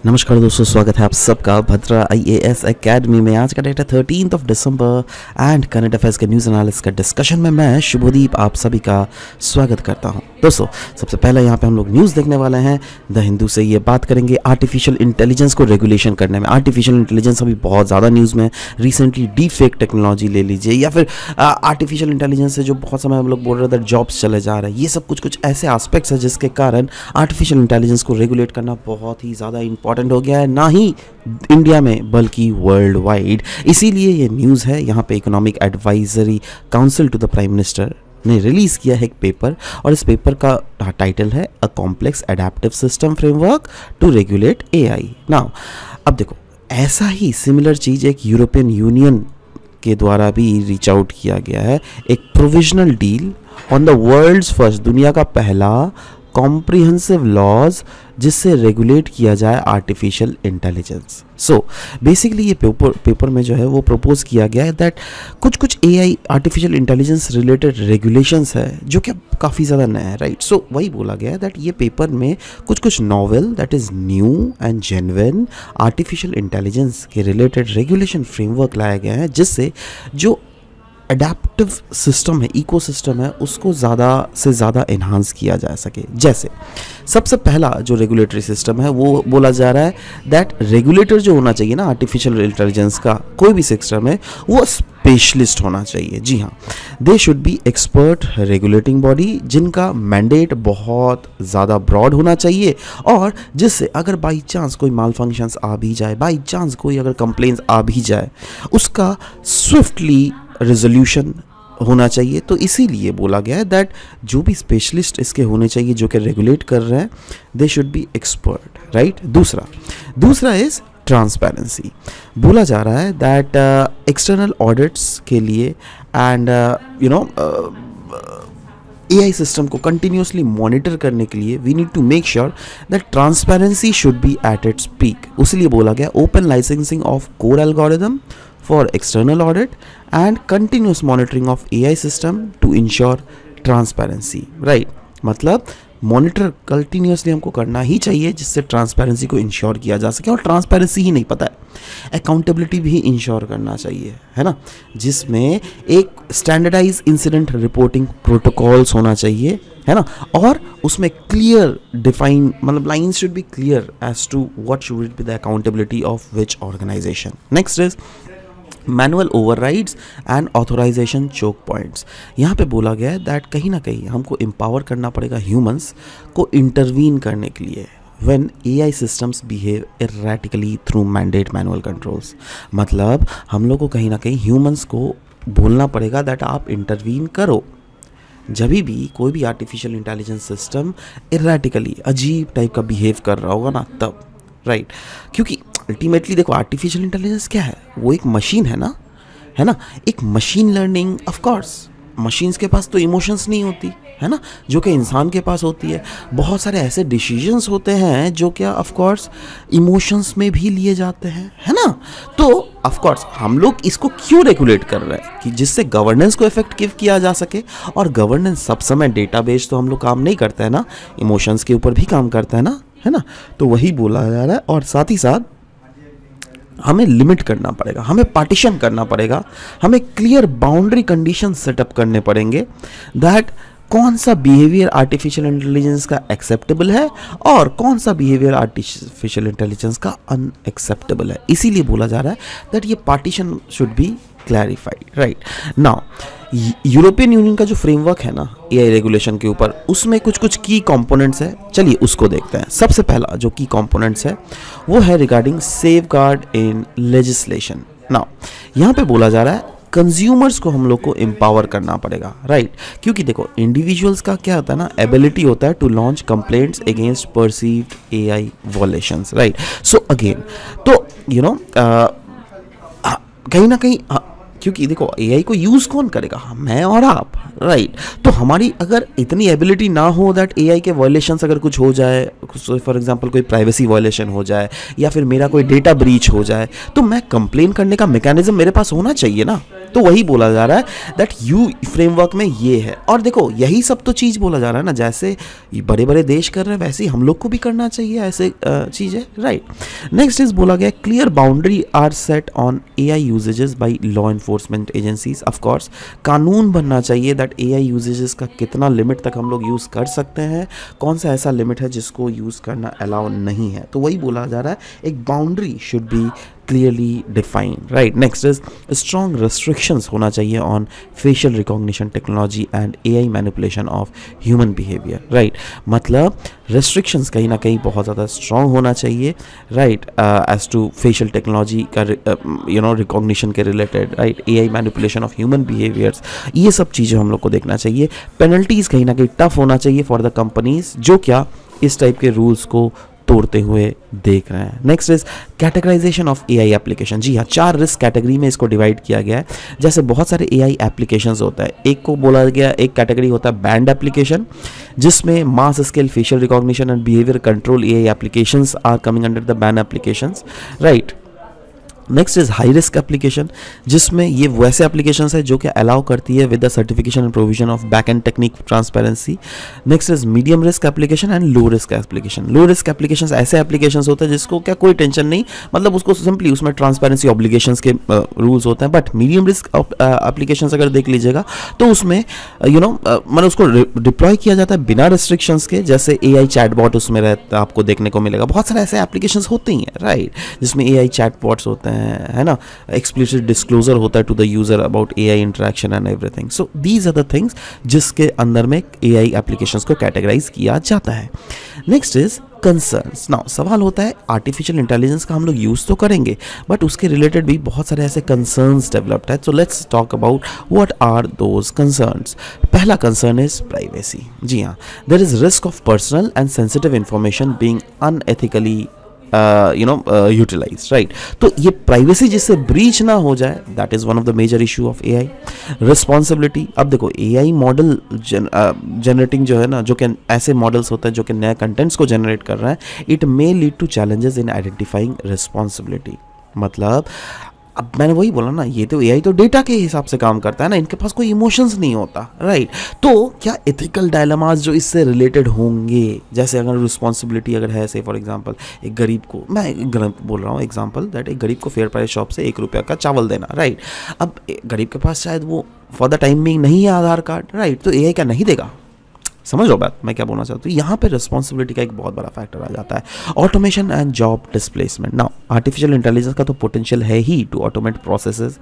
नमस्कार दोस्तों, स्वागत है आप सबका भद्रा IAS एकेडमी में। आज का डेट है 13 दिसंबर एंड करंट अफेयर्स के न्यूज़ एनालिसिस का डिस्कशन में मैं शुभदीप आप सभी का स्वागत करता हूं। दोस्तों, सबसे पहले यहां पे हम लोग न्यूज़ देखने वाले हैं द हिंदू से। ये बात करेंगे आर्टिफिशियल इंटेलिजेंस को रेगुलेशन करने में। आर्टिफिशियल इंटेलिजेंस अभी बहुत ज़्यादा न्यूज़ में, रिसेंटली डीप फेक टेक्नोलॉजी ले लीजिए, या फिर आर्टिफिशियल इंटेलिजेंस से जो बहुत समय हम लोग बोल रहे थे जॉब्स चले जा रहे हैं, ये सब कुछ ऐसे एस्पेक्ट्स है जिसके कारण आर्टिफिशियल इंटेलिजेंस को रेगुलेट करना बहुत ही ज़्यादा इंपॉर्टेंट हो गया है, ना ही इंडिया में बल्कि वर्ल्ड वाइड। इसीलिए ये न्यूज़ है। यहाँ पे economic advisory council to the prime minister ने रिलीज़ किया है एक पेपर, और इस पेपर का टाइटल है a complex adaptive system framework to regulate AI। Now अब देखो, ऐसा ही सिमिलर चीज़ एक यूरोपियन यूनियन के द्वारा भी रीच आउट किया गया है, एक provisional deal on the world's first, दुनिया का पहला कॉम्प्रिहेंसिव लॉज जिससे रेगुलेट किया जाए आर्टिफिशियल इंटेलिजेंस। सो बेसिकली ये पेपर में जो है वो प्रपोज किया गया है दैट कुछ AI artificial intelligence related regulations है जो कि काफ़ी ज़्यादा नया है, राइट। सो वही बोला गया है दैट ये पेपर में कुछ novel that is new and genuine artificial intelligence के रिलेटेड रेगुलेशन फ्रेमवर्क लाया गया है, जिससे जो अडेप्टिव सिस्टम है, इकोसिस्टम है, उसको ज़्यादा से ज़्यादा इन्हांस किया जा सके। जैसे सबसे पहला जो रेगुलेटरी सिस्टम है वो बोला जा रहा है दैट रेगुलेटर जो होना चाहिए ना आर्टिफिशियल इंटेलिजेंस का, कोई भी सिस्टम है, वो स्पेशलिस्ट होना चाहिए। जी हाँ, दे should be expert regulating body जिनका मैंडेट बहुत ज़्यादा ब्रॉड होना चाहिए, और जिससे अगर बाई चांस कोई माल फंक्शंस आ भी जाए, बाई चांस कोई अगर कंप्लेंट्स आ भी जाए, उसका स्विफ्टली रेजोल्यूशन होना चाहिए। तो इसीलिए बोला गया है दैट जो भी स्पेशलिस्ट इसके होने चाहिए जो कि रेगुलेट कर रहे हैं, they should be expert, right. दूसरा इज ट्रांसपेरेंसी। बोला जा रहा है दैट एक्सटर्नल ऑडिट्स के लिए एंड AI सिस्टम को कंटिन्यूसली मॉनिटर करने के लिए we need to make sure that transparency should be at its peak. उसलिए बोला गया open licensing of core algorithm for external audit and continuous monitoring of AI system to ensure transparency, right। मतलब monitor continuously हमको करना ही चाहिए जिससे transparency को ensure किया जा सके। और ट्रांसपेरेंसी ही नहीं, पता है अकाउंटेबिलिटी भी इंश्योर करना चाहिए, है ना, जिसमें एक स्टैंडर्डाइज इंसिडेंट रिपोर्टिंग प्रोटोकॉल्स होना चाहिए, है ना, और उसमें क्लियर डिफाइन, मतलब line should be clear as to what should be the accountability of which organization. Next is manual overrides and authorization choke points. यहाँ पे बोला गया है दैट कहीं ना कहीं हमको एम्पावर करना पड़ेगा ह्यूमंस को इंटरवीन करने के लिए when AI systems behave erratically through mandate manual controls. मतलब हम लोग को कहीं ना कहीं ह्यूमंस को बोलना पड़ेगा दैट आप इंटरवीन करो जब भी कोई भी आर्टिफिशियल इंटेलिजेंस सिस्टम इरेटिकली अजीब टाइप का बिहेव कर रहा होगा ना, तब, राइट। क्योंकि अल्टीमेटली देखो, आर्टिफिशियल इंटेलिजेंस क्या है, वो एक मशीन है ना, एक machine learning. Of course machines के पास तो इमोशंस नहीं होती, है ना, जो कि इंसान के पास होती है। बहुत सारे ऐसे डिसीजंस होते हैं जो क्या ऑफ कोर्स इमोशंस में भी लिए जाते हैं, है ना। तो ऑफ कोर्स हम लोग इसको क्यों रेगुलेट कर रहे हैं कि जिससे गवर्नेंस को इफेक्टिव किया जा सके। और गवर्नेंस सब समय डेटाबेस तो हम लोग काम नहीं करते हैं ना, इमोशंस के ऊपर भी काम करते हैं ना, है ना। तो वही बोला जा रहा है। और साथ ही साथ हमें लिमिट करना पड़ेगा, हमें पार्टीशन करना पड़ेगा, हमें क्लियर बाउंड्री कंडीशन सेटअप करने पड़ेंगे दैट कौन सा बिहेवियर आर्टिफिशियल इंटेलिजेंस का एक्सेप्टेबल है और कौन सा बिहेवियर आर्टिफिशियल इंटेलिजेंस का अनएक्सेप्टेबल है। इसीलिए बोला जा रहा है दैट ये partition should be clarified, right. Now European union का जो फ्रेमवर्क है ना AI रेगुलेशन के ऊपर, उसमें कुछ की कंपोनेंट्स है, चलिए उसको देखते हैं। सबसे पहला जो की कंपोनेंट्स है वो है रिगार्डिंग सेफगार्ड इन लेजिस्लेशन। नाउ यहाँ पे बोला जा रहा है कंज्यूमर्स को हम लोग को एम्पावर करना पड़ेगा, राइट। क्योंकि देखो इंडिविजुअल्स का क्या होता है ना, एबिलिटी होता है to launch complaints against perceived AI violations, right. So again तो कहीं ना कहीं क्योंकि देखो एआई को यूज़ कौन करेगा, मैं और आप, राइट। तो हमारी अगर इतनी एबिलिटी ना हो दैट एआई के वायलेशंस अगर कुछ हो जाए, फॉर एग्जांपल कोई प्राइवेसी वायलेशन हो जाए या फिर मेरा कोई डेटा ब्रीच हो जाए, तो मैं कंप्लेन करने का मैकेनिज्म मेरे पास होना चाहिए ना। तो वही बोला जा रहा है दैट यू फ्रेमवर्क में ये है। और देखो यही सब तो चीज़ बोला जा रहा है ना, जैसे बड़े बड़े देश कर रहे हैं वैसे ही हम लोग को भी करना चाहिए, ऐसे चीज़ है, राइट। नेक्स्ट इज बोला गया clear boundary are set on AI usages by law enforcement agencies. Of course कानून बनना चाहिए दैट एआई यूजेजेस का कितना लिमिट तक हम लोग यूज़ कर सकते हैं, कौन सा ऐसा लिमिट है जिसको यूज़ करना अलाउ नहीं है। तो वही बोला जा रहा है एक boundary should be clearly defined, right? Next is strong restrictions होना चाहिए on facial recognition technology and AI manipulation of human behavior, right? मतलब restrictions कहीं ना कहीं बहुत ज़्यादा strong होना चाहिए, right? As to facial technology का recognition के related, right? AI manipulation of human behaviors, ये सब चीज़ें हम लोग को देखना चाहिए। penalties कहीं ना कहीं tough होना चाहिए for the companies जो क्या इस टाइप के rules को तोड़ते हुए देख रहे हैं। Next is categorization of AI application. जी हाँ, 4 रिस्क कैटेगरी में इसको डिवाइड किया गया है। जैसे बहुत सारे एआई एप्लीकेशंस होता है, एक को बोला गया एक कैटेगरी होता है बैंड एप्लीकेशन, जिसमें mass scale facial recognition and behaviour control AI applications are coming under the banned applications, right. Next is high risk application, जिसमें ये वैसे एप्लीकेशंस है जो कि अलाउ करती है with the certification and provision of back and technique transparency. Next is medium risk application and low risk application. Low risk applications ऐसे applications होते हैं जिसको क्या कोई टेंशन नहीं, मतलब उसको सिंपली उसमें ट्रांसपेरेंसी ऑब्लिगेशंस के रूल्स होते हैं। बट मीडियम रिस्क एप्लीकेशंस अगर देख लीजिएगा तो उसमें मतलब उसको डिप्लॉय किया जाता है बिना रिस्ट्रिक्शंस के, जैसे एआई चैटबॉट उसमें रहता है, आपको देखने को मिलेगा। बहुत सारे ऐसे एप्लीकेशंस होते ही हैं, राइट, जिसमें एआई चैटबॉट्स होते हैं, है ना, एक्सप्लिसिट डिस्क्लोजर होता है to the user about AI interaction and everything. So these are the things जिसके अंदर में एआई एप्लीकेशंस को कैटेगराइज किया जाता है। Next is concerns. नाउ सवाल होता है आर्टिफिशियल इंटेलिजेंस का हम लोग यूज़ तो करेंगे बट उसके रिलेटेड भी बहुत सारे ऐसे कंसर्न्स डेवलप्ड है। So let's talk about what are those concerns. पहला कंसर्न इज प्राइवेसी। जी हाँ, there is risk of personal and sensitive information being unethically utilize, right. तो ये प्राइवेसी जिससे ब्रीच ना हो जाए, that is one of the major issue of AI. Responsibility, अब देखो एआई मॉडल जनरेटिंग जो है ना, जो कि ऐसे मॉडल्स होते हैं जो कि नए कंटेंट्स को जनरेट कर रहे हैं, it may lead to challenges in identifying responsibility. मतलब अब मैंने वही बोला ना, ये तो एआई तो डेटा के हिसाब से काम करता है ना, इनके पास कोई इमोशंस नहीं होता, राइट। तो क्या एथिकल डायलेमास जो इससे रिलेटेड होंगे, जैसे अगर रिस्पॉन्सिबिलिटी अगर है, से फॉर एग्जांपल एक गरीब को, मैं गरीब बोल रहा हूँ एग्जांपल, दैट एक गरीब को फेयर प्राइस शॉप से 1 रुपया का चावल देना, राइट। अब गरीब के पास शायद वो फॉर द टाइम बिंग नहीं है आधार कार्ड, राइट, तो एआई क्या नहीं देगा? समझ लो बात मैं क्या बोलना चाहता हूँ। यहाँ पे रिस्पॉन्सिबिलिटी का एक बहुत बड़ा फैक्टर आ जाता है। Automation and job displacement. Now artificial intelligence का तो पोटेंशियल है ही टू ऑटोमेट प्रोसेसेस,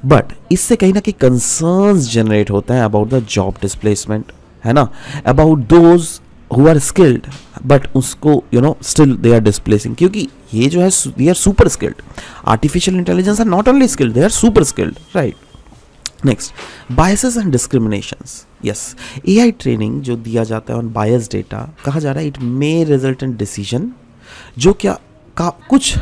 बट इससे कहीं ना कहीं कंसर्न्स जनरेट होते हैं अबाउट द जॉब डिस्प्लेसमेंट, है ना, about those who are skilled but उसको स्टिल दे आर डिस्प्लेसिंग, क्योंकि ये जो है they are super skilled. Artificial intelligence are not only skilled, they are super skilled, right. Next, biases and discriminations. Yes, AI training जो दिया जाता है on bias data, कहा जा रहा है it may result in decision जो क्या कुछ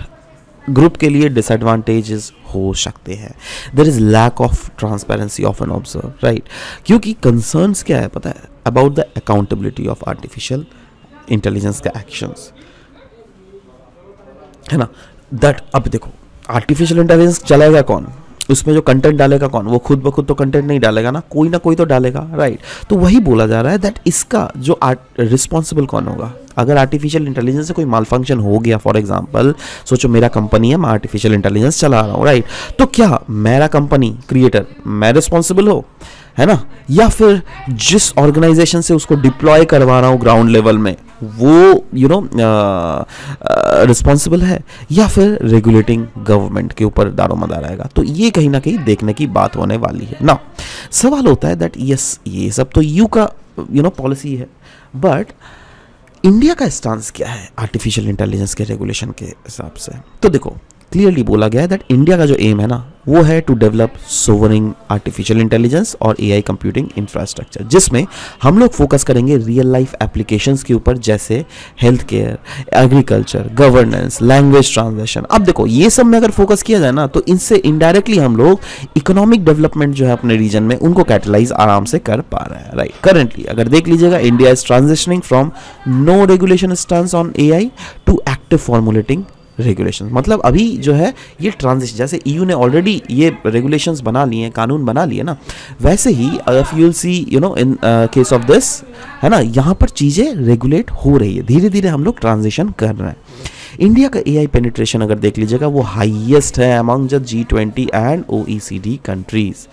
ग्रुप के लिए डिसएडवांटेजेस हो सकते हैं। There is lack of transparency of an observe, right, क्योंकि कंसर्न्स क्या है पता है, about the accountability of artificial intelligence का एक्शंस, है ना। दैट अब देखो आर्टिफिशियल इंटेलिजेंस चलाएगा कौन, उसमें जो कंटेंट डालेगा कौन, वो खुद ब खुद तो कंटेंट नहीं डालेगा ना, कोई ना कोई तो डालेगा, राइट। तो वही बोला जा रहा है दैट इसका जो रिस्पॉन्सिबल कौन होगा अगर आर्टिफिशियल इंटेलिजेंस से कोई माल फंक्शन हो गया। फॉर एग्जांपल सोचो मेरा कंपनी है, मैं आर्टिफिशियल इंटेलिजेंस चला रहा हूँ, राइट, तो क्या मेरा कंपनी क्रिएटर मैं रिस्पॉन्सिबल हो, है ना, या फिर जिस ऑर्गेनाइजेशन से उसको डिप्लॉय करवा रहा हूँ ग्राउंड लेवल में वो रिस्पॉन्सिबल है, या फिर रेगुलेटिंग गवर्नमेंट के ऊपर दारोमदार आएगा। तो ये कहीं ना कहीं देखने की बात होने वाली है ना। सवाल होता है दैट यस ये सब तो यू का पॉलिसी है, बट इंडिया का स्टांस क्या है आर्टिफिशियल इंटेलिजेंस के रेगुलेशन के हिसाब से। तो देखो क्लियरली बोला गया है दैट इंडिया का जो एम है ना वो है to develop sovereign artificial intelligence और एआई कंप्यूटिंग इंफ्रास्ट्रक्चर, जिसमें हम लोग फोकस करेंगे रियल लाइफ एप्लीकेशंस के ऊपर, जैसे health care, agriculture, governance, language translation. अब देखो ये सब में अगर फोकस किया जाए ना तो इनसे इनडायरेक्टली हम लोग इकोनॉमिक डेवलपमेंट जो है अपने रीजन में उनको कैटलाइज आराम से कर पा रहे हैं, राइट। करेंटली अगर देख लीजिएगा, India is transitioning from no regulation stance on AI to active formulating regulation. मतलब अभी जो है ये ट्रांजिशन, जैसे ईयू ने ऑलरेडी ये रेगुलेशंस बना लिए हैं, कानून बना लिए ना, वैसे ही if you will see you know in case of this, है ना, यहाँ पर चीज़ें रेगुलेट हो रही है, धीरे धीरे हम लोग ट्रांजिशन कर रहे हैं। इंडिया का एआई पेनिट्रेशन अगर देख लीजिएगा वो हाईएस्ट है among the G20 and OECD countries.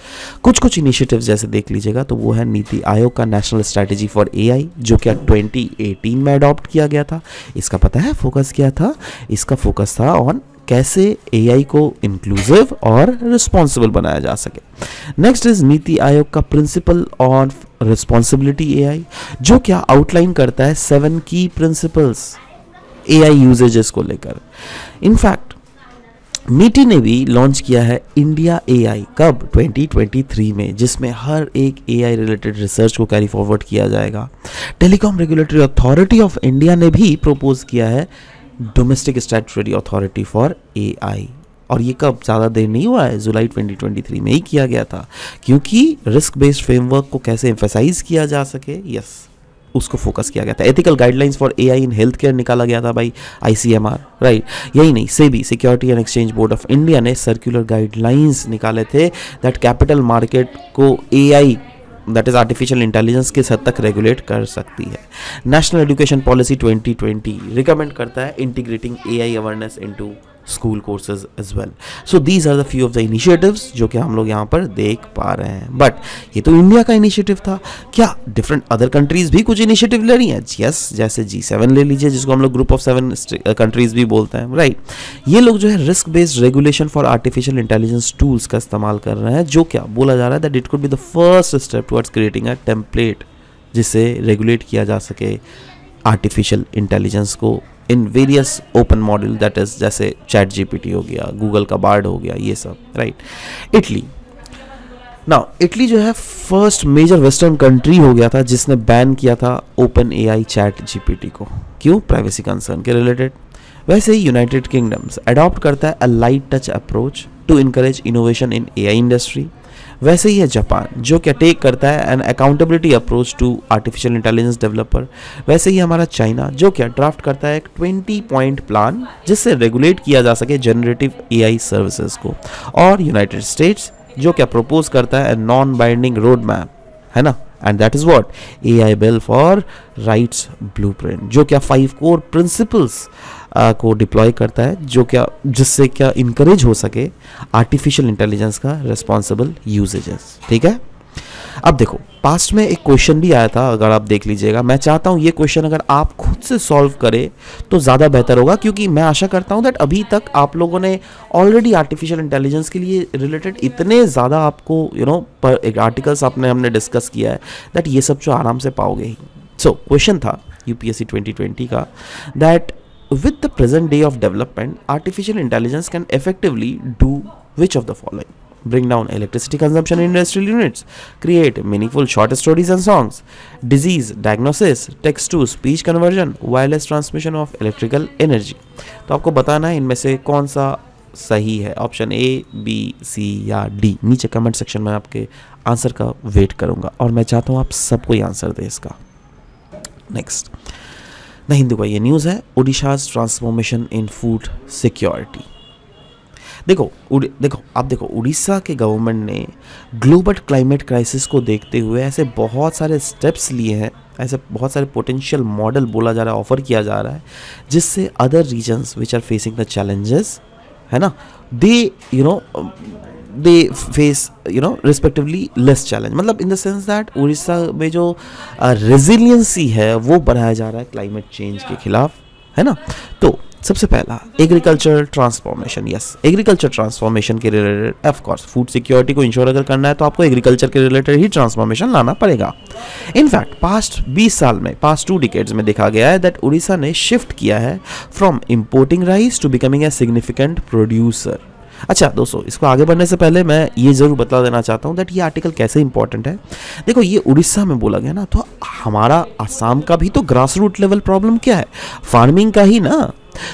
कुछ इनिशिएटिव्स जैसे देख लीजिएगा तो वो है नीति आयोग का नेशनल स्ट्रैटेजी फॉर एआई, जो क्या 2018 में अडॉप्ट किया गया था। इसका पता है फोकस क्या था? इसका फोकस था ऑन कैसे एआई को इंक्लूसिव और रिस्पॉन्सिबल बनाया जा सके। नेक्स्ट इज नीति आयोग का प्रिंसिपल ऑन रिस्पॉन्सिबिलिटी एआई, जो क्या आउटलाइन करता है 7 की प्रिंसिपल्स एआई यूजेजेस को लेकर। इनफैक्ट नीति ने भी लॉन्च किया है इंडिया एआई, कब? 2023 में, जिसमें हर एक एआई रिलेटेड रिसर्च को कैरी फॉरवर्ड किया जाएगा। Telecom regulatory authority of India ने भी प्रपोज किया है domestic statutory authority for AI, और ये कब? ज़्यादा देर नहीं हुआ है, जुलाई 2023 में ही किया गया था, क्योंकि रिस्क बेस्ड फ्रेमवर्क को कैसे एम्फेसाइज किया जा सके, यस, उसको फोकस किया गया था। Ethical guidelines for AI in health care निकाला गया था भाई, आईसीएमआर, राइट। यही नहीं, SEBI security and exchange board of India ने सर्कुलर गाइडलाइंस निकाले थे दैट कैपिटल मार्केट को AI, that is artificial intelligence, किस हद तक रेगुलेट कर सकती है। नेशनल एजुकेशन पॉलिसी 2020 रिकमेंड करता है integrating AI awareness into school courses as well. So these are the few of the initiatives जो कि हम लोग यहाँ पर देख पा रहे हैं। बट ये तो इंडिया का इनिशिएटिव था, क्या डिफरेंट अदर कंट्रीज भी कुछ इनिशिएटिव ले रही हैं? यस, जैसे G7 ले लीजिए, जिसको हम लोग ग्रुप ऑफ 7 कंट्रीज भी बोलते हैं, राइट। ये लोग जो है risk based regulation for artificial intelligence tools का इस्तेमाल कर रहे हैं, जो क्या बोला जा रहा है that it could be the first step towards creating a template जिससे रेगुलेट किया जा सके आर्टिफिशियल इंटेलिजेंस को in various open model, that is जैसे चैट जीपीटी हो गया, गूगल का बार्ड हो गया, ये सब, राइट। इटली जो है फर्स्ट मेजर वेस्टर्न कंट्री हो गया था जिसने बैन किया था ओपन एआई चैट जीपीटी को, क्यों? प्राइवेसी कंसर्न के रिलेटेड। वैसे ही यूनाइटेड किंगडम्स अडॉप्ट करता है a light touch approach to encourage innovation in AI industry. वैसे ही है जापान, जो क्या टेक करता है an accountability approach to artificial intelligence developer. वैसे ही हमारा चाइना, जो क्या ड्राफ्ट करता है एक 20 पॉइंट प्लान जिससे रेगुलेट किया जा सके जनरेटिव एआई सर्विसेज को। और यूनाइटेड स्टेट्स, जो क्या प्रपोज करता है नॉन बाइंडिंग रोड मैप, है ना, and that is what AI bill for rights blueprint, जो क्या 5 कोर प्रिंसिपल्स को डिप्लॉय करता है, जो क्या जिससे क्या इनकरेज हो सके आर्टिफिशियल इंटेलिजेंस का रिस्पॉन्सिबल यूजेजेस। ठीक है, अब देखो पास्ट में एक क्वेश्चन भी आया था, अगर आप देख लीजिएगा, मैं चाहता हूँ ये क्वेश्चन अगर आप खुद से सॉल्व करें तो ज़्यादा बेहतर होगा, क्योंकि मैं आशा करता हूँ दैट अभी तक आप लोगों ने ऑलरेडी आर्टिफिशियल इंटेलिजेंस के लिए रिलेटेड इतने ज़्यादा आपको पर एक आर्टिकल्स हमने डिस्कस किया है दैट ये सब जो आराम से पाओगे ही। सो क्वेश्चन था यूपीएससी 2020 का that with the present day of development, artificial intelligence can effectively do which of the following? Bring down electricity consumption in industrial units, create meaningful short stories and songs, disease diagnosis, text to speech conversion, wireless transmission of electrical energy। तो आपको बताना है इनमें से कौन सा सही है, ऑप्शन ए, बी, सी या डी। नीचे कमेंट सेक्शन में आपके आंसर का वेट करूंगा और मैं चाहता हूँ आप सबको ये आंसर दे इसका। नेक्स्ट द हिंदू का ये न्यूज़ है, Odisha's transformation in food security. देखो आप देखो उड़ीसा के गवर्नमेंट ने ग्लोबल क्लाइमेट क्राइसिस को देखते हुए ऐसे बहुत सारे स्टेप्स लिए हैं, ऐसे बहुत सारे पोटेंशियल मॉडल बोला जा रहा है, ऑफर किया जा रहा है, जिससे other reasons which are facing the challenges, है ना, they face respectively less challenge. मतलब in the sense that Orissa में जो रेजिलियंसी है वो बढ़ाया जा रहा है क्लाइमेट चेंज के खिलाफ, है ना। तो सबसे पहला agriculture transformation. Yes, agriculture transformation के related of course food security को इंश्योर अगर करना है तो आपको एग्रीकल्चर के रिलेटेड ही ट्रांसफॉर्मेशन लाना पड़ेगा। इनफैक्ट पास्ट 20 साल में, पास्ट 2 डिकेड्स में देखा गया है दैट उड़ीसा ने शिफ्ट किया है from importing rice to becoming a significant producer. अच्छा दोस्तों, इसको आगे बढ़ने से पहले मैं ये ज़रूर बता देना चाहता हूँ दैट ये आर्टिकल कैसे इंपॉर्टेंट है। देखो, ये उड़ीसा में बोला गया ना, तो हमारा आसाम का भी तो ग्रास रूट लेवल प्रॉब्लम क्या है, फार्मिंग का ही ना।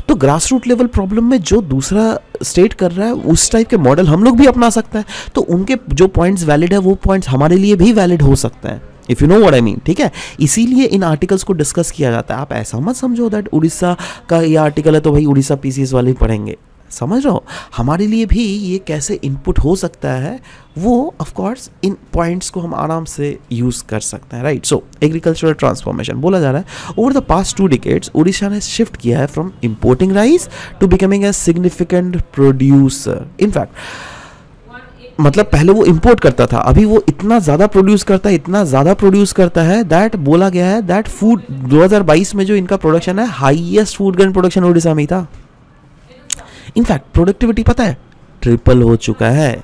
तो ग्रास रूट लेवल प्रॉब्लम में जो दूसरा स्टेट कर रहा है उस टाइप के मॉडल हम लोग भी अपना सकते हैं। तो उनके जो पॉइंट्स वैलिड है वो पॉइंट्स हमारे लिए भी वैलिड हो सकते हैं, if you know what I mean. ठीक है, इसीलिए इन आर्टिकल्स को डिस्कस किया जाता है। आप ऐसा मत समझो दैट उड़ीसा का ये आर्टिकल है तो भाई उड़ीसा पीसीएस वाले ही पढ़ेंगे। समझ रहे हो, हमारे लिए भी ये कैसे इनपुट हो सकता है वो ऑफ कोर्स इन पॉइंट्स को हम आराम से यूज़ कर सकते हैं, राइट। सो एग्रीकल्चरल ट्रांसफॉर्मेशन बोला जा रहा है over the past 2 decades Orissa ने शिफ्ट किया है from importing rice to becoming a significant producer. In fact मतलब पहले वो इंपोर्ट करता था, अभी वो इतना ज़्यादा प्रोड्यूस करता है, इतना ज़्यादा प्रोड्यूस करता है दैट बोला गया है दैट फूड 2022 में जो इनका प्रोडक्शन है, highest food grain production Orissa में ही था। इनफैक्ट प्रोडक्टिविटी पता है ट्रिपल हो चुका है।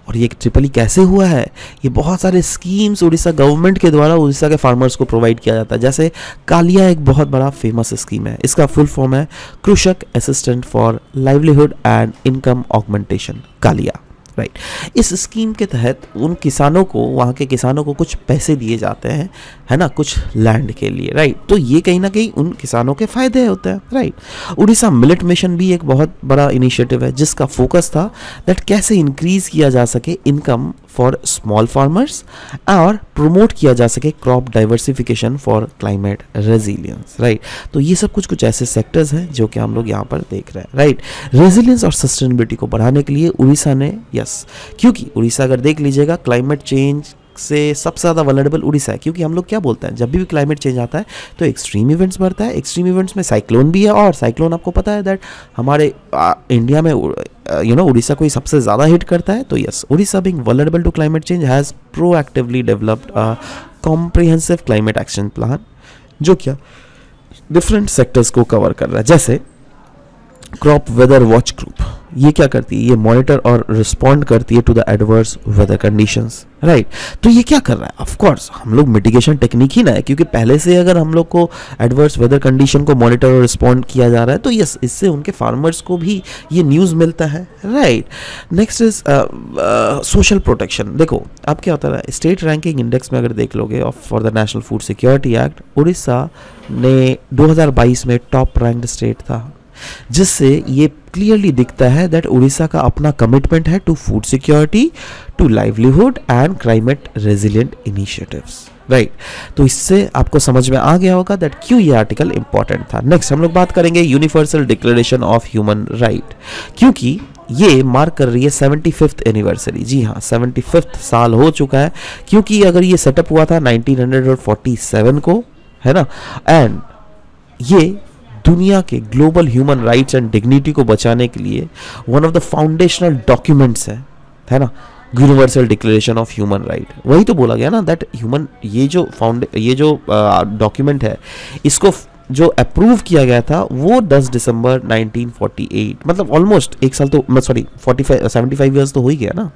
और ये ट्रिपल कैसे हुआ है, ये बहुत सारे स्कीम्स उड़ीसा गवर्नमेंट के द्वारा उड़ीसा के फार्मर्स को प्रोवाइड किया जाता है। जैसे कालिया एक बहुत बड़ा फेमस स्कीम है, इसका फुल फॉर्म है Krushak assistant for livelihood and income augmentation, KALIA, right. इस स्कीम के तहत उन किसानों को, वहाँ के किसानों को कुछ पैसे दिए जाते हैं, है ना, कुछ लैंड के लिए, राइट। तो ये कहीं ना कहीं उन किसानों के फायदे होते हैं, राइट। उड़ीसा मिलेट मिशन भी एक बहुत बड़ा इनिशिएटिव है जिसका फोकस था दैट कैसे इंक्रीज किया जा सके इनकम फॉर स्मॉल फार्मर्स और प्रमोट किया जा सके crop diversification for climate resilience, right. तो ये सब कुछ ऐसे सेक्टर्स हैं जो कि हम लोग यहाँ पर देख रहे हैं, राइट। रेजिलियंस और सस्टेनेबिलिटी को बढ़ाने के लिए उड़ीसा ने, यस, क्योंकि उड़ीसा अगर देख लीजिएगा क्लाइमेट चेंज से सबसे ज़्यादा वल्नरेबल उड़ीसा है, क्योंकि हम लोग क्या बोलते हैं जब भी क्लाइमेट चेंज आता है तो एक्सट्रीम इवेंट्स बढ़ता है। एक्सट्रीम इवेंट्स में साइक्लोन भी है, और साइक्लोन आपको पता है दैट हमारे इंडिया में उड़ीसा को ही सबसे ज़्यादा हिट करता है। तो yes, Orissa being vulnerable to climate change has proactively developed a comprehensive climate action plan जो क्या डिफरेंट सेक्टर्स को कवर कर रहा है। जैसे क्रॉप वेदर वॉच ग्रुप, ये क्या करती है, ये मॉनिटर और रिस्पॉन्ड करती है to the adverse weather conditions, right. तो ये क्या कर रहा है, ऑफ कोर्स हम लोग मिटिगेशन टेक्निक ही ना है, क्योंकि पहले से अगर हम लोग को एडवर्स वेदर कंडीशन को मॉनिटर और रिस्पॉन्ड किया जा रहा है तो यस, इससे उनके फार्मर्स को भी ये न्यूज़ मिलता है, right. Next is social protection. देखो अब क्या होता है, स्टेट रैंकिंग इंडेक्स में अगर देख लोगे for the national food security act, Orissa ने 2022 में टॉप रैंक्ड स्टेट था, जिससे ये क्लियरली दिखता है दैट उड़ीसा का अपना कमिटमेंट है to food security, to livelihood and climate resilient initiatives, right. तो इससे आपको समझ में आ गया होगा दैट क्यों ये आर्टिकल इंपॉर्टेंट था। नेक्स्ट हम लोग बात करेंगे universal declaration of human right, क्योंकि ये मार्क कर रही है 75th एनिवर्सरी। जी हाँ, 75th साल हो चुका है, क्योंकि अगर ये सेटअप हुआ था 1947 को, है ना, एंड ये दुनिया के global human rights and dignity को बचाने के लिए one of the foundational documents है ना, universal declaration of human right. वही तो बोला गया ना दैट ह्यूमन, ये जो डॉक्यूमेंट है, इसको जो अप्रूव किया गया था वो 10 दिसंबर 1948, मतलब ऑलमोस्ट एक साल तो, सॉरी 75 ईयर्स तो हो ही गया ना।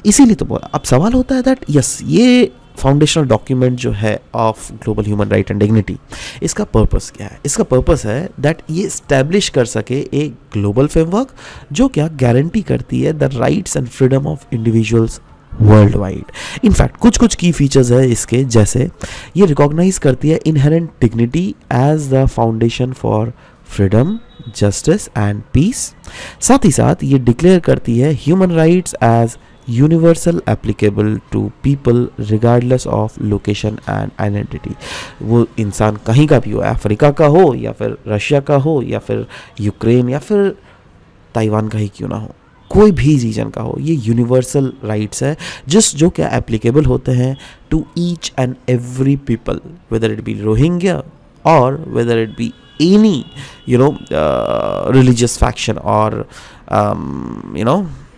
इसीलिए तो बोला। अब सवाल होता है दैट यस, ये फाउंडेशनल डॉक्यूमेंट जो है of global human right and dignity, इसका पर्पस क्या है? इसका पर्पस है दैट ये स्टैब्लिश कर सके एक ग्लोबल फ्रेमवर्क जो क्या गारंटी करती है the rights and freedom of individuals world wide. In fact कुछ की फीचर्स है इसके, जैसे ये रिकॉग्नाइज करती है inherent dignity as the foundation for freedom, justice and peace. साथ ही साथ ये डिक्लेयर करती है human rights as universal applicable to people regardless of location and identity. वो इंसान कहीं का भी हो, अफ्रीका का हो या फिर रशिया का हो या फिर यूक्रेन या फिर ताइवान का ही क्यों ना हो, कोई भी रीजन का हो, ये यूनिवर्सल राइट्स है जो क्या एप्लीकेबल होते हैं to each and every people, whether it be Rohingya और whether it be any religious faction or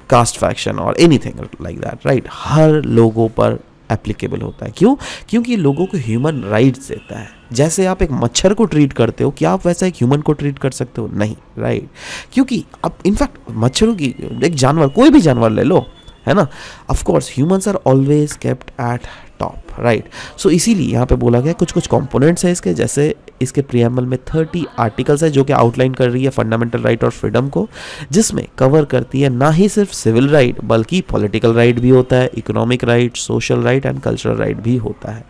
caste faction or anything like that, right? हर लोगों पर एप्लीकेबल होता है। क्यों? क्योंकि ये लोगों को ह्यूमन राइट्स देता है। जैसे आप एक मच्छर को ट्रीट करते हो, क्या आप वैसा एक ह्यूमन को ट्रीट कर सकते हो? नहीं, राइट। क्योंकि अब इनफैक्ट मच्छरों की, एक जानवर, कोई भी जानवर ले लो, है ना, of course humans are always kept at top, right. So इसीलिए यहाँ पे बोला गया कुछ कुछ कंपोनेंट्स है इसके, जैसे इसके प्रीएम्बल में 30 आर्टिकल्स है जो कि आउटलाइन कर रही है फंडामेंटल राइट और फ्रीडम को, जिसमें कवर करती है ना ही सिर्फ सिविल राइट बल्कि पॉलिटिकल राइट भी होता है, economic right, social right and cultural right भी होता है,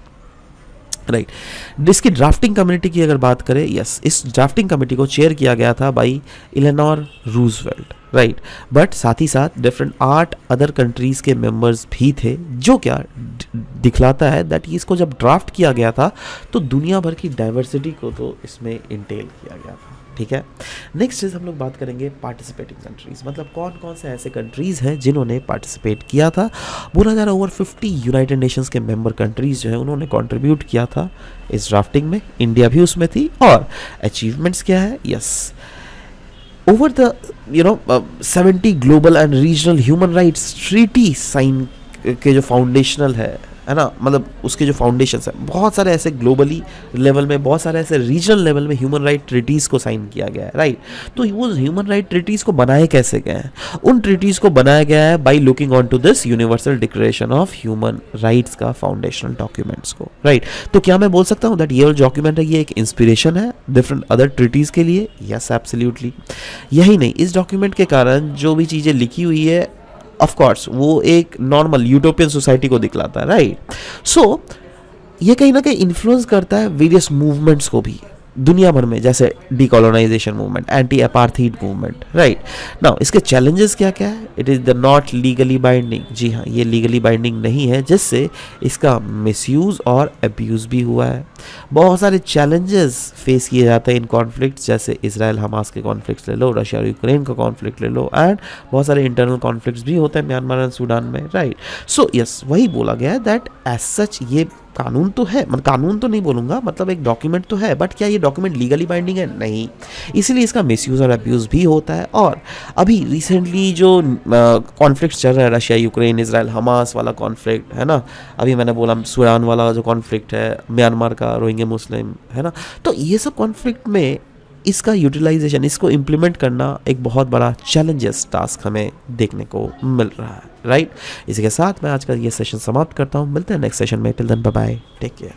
राइट। इसकी ड्राफ्टिंग कमेटी की अगर बात करें, यस, इस ड्राफ्टिंग कमेटी को चेयर किया गया था by Eleanor Roosevelt, right. But साथ ही साथ डिफरेंट 8 अदर कंट्रीज के मेंबर्स भी थे, जो क्या दिखलाता है दैट इसको जब ड्राफ्ट किया गया था तो दुनिया भर की डाइवर्सिटी को तो इसमें इंटेल किया गया था, ठीक है। नेक्स्ट इज हम लोग बात करेंगे पार्टिसिपेटिंग कंट्रीज, मतलब कौन कौन से ऐसे कंट्रीज हैं जिन्होंने पार्टिसिपेट किया था। बोला जा रहा ओवर 50 यूनाइटेड नेशंस के मेंबर कंट्रीज जो है उन्होंने कंट्रीब्यूट किया था इस ड्राफ्टिंग में, इंडिया भी उसमें थी। और अचीवमेंट्स क्या है, yes, over the 70 global and regional human rights treaty sign के जो फाउंडेशनल है ना, मतलब उसके जो फाउंडेशंस है, बहुत सारे ऐसे ग्लोबली लेवल में, बहुत सारे ऐसे रीजनल लेवल में ह्यूमन राइट ट्रीटीज़ को साइन किया गया है, राइट। तो वो ह्यूमन राइट ट्रीटीज़ को बनाए कैसे गए हैं? उन ट्रीटीज़ को बनाया गया है by looking on to this universal declaration of human rights का फाउंडेशनल डॉक्यूमेंट्स को, राइट। तो क्या मैं बोल सकता हूँ दैट ये डॉक्यूमेंट है, ये एक इंस्पिरेशन है डिफरेंट अदर ट्रीटीज़ के लिए? Yes, absolutely. यही नहीं, इस डॉक्यूमेंट के कारण जो भी चीज़ें लिखी हुई है, ऑफ कोर्स वो एक नॉर्मल यूटोपियन सोसाइटी को दिखलाता है, राइट। सो ये कहीं ना कहीं इन्फ्लुएंस करता है वेरियस मूवमेंट्स को भी दुनिया भर में, जैसे decolonization movement, anti apartheid movement, right. Now इसके चैलेंजेस क्या क्या है? It is the not legally binding, जी हाँ, ये लीगली बाइंडिंग नहीं है, जिससे इसका मिसयूज़ और अब्यूज़ भी हुआ है। बहुत सारे चैलेंजेस फेस किए जाते हैं इन कॉन्फ्लिक्ट्स, जैसे इसराइल हमास के कॉन्फ्लिक्ट्स ले लो, रशिया और यूक्रेन का कॉन्फ्लिक्ट ले लो, एंड बहुत सारे इंटरनल कॉन्फ्लिक्ट्स भी होते हैं म्यांमार एंड सूडान में, राइट। सो यस, वही बोला गया है दैट एज सच ये कानून तो है, मतलब कानून तो नहीं बोलूँगा, मतलब एक डॉक्यूमेंट तो है, बट क्या ये डॉक्यूमेंट लीगली बाइंडिंग है? नहीं। इसीलिए इसका मिसयूज़ और अब्यूज़ भी होता है। और अभी रिसेंटली जो कॉन्फ्लिक्ट चल रहा है, रशिया यूक्रेन इसराइल हमास वाला कॉन्फ्लिक्ट है ना, अभी मैंने बोला सूडान वाला जो कॉन्फ्लिक्ट है, म्यांमार का रोहिंग्या मुस्लिम, है ना, तो ये सब कॉन्फ्लिक्ट में इसका यूटिलाइजेशन, इसको इम्प्लीमेंट करना एक बहुत बड़ा चैलेंजेस टास्क हमें देखने को मिल रहा है, राइट। इसी के साथ मैं आज का ये सेशन समाप्त करता हूँ। मिलते हैं नेक्स्ट सेशन में। Till then bye bye, take care.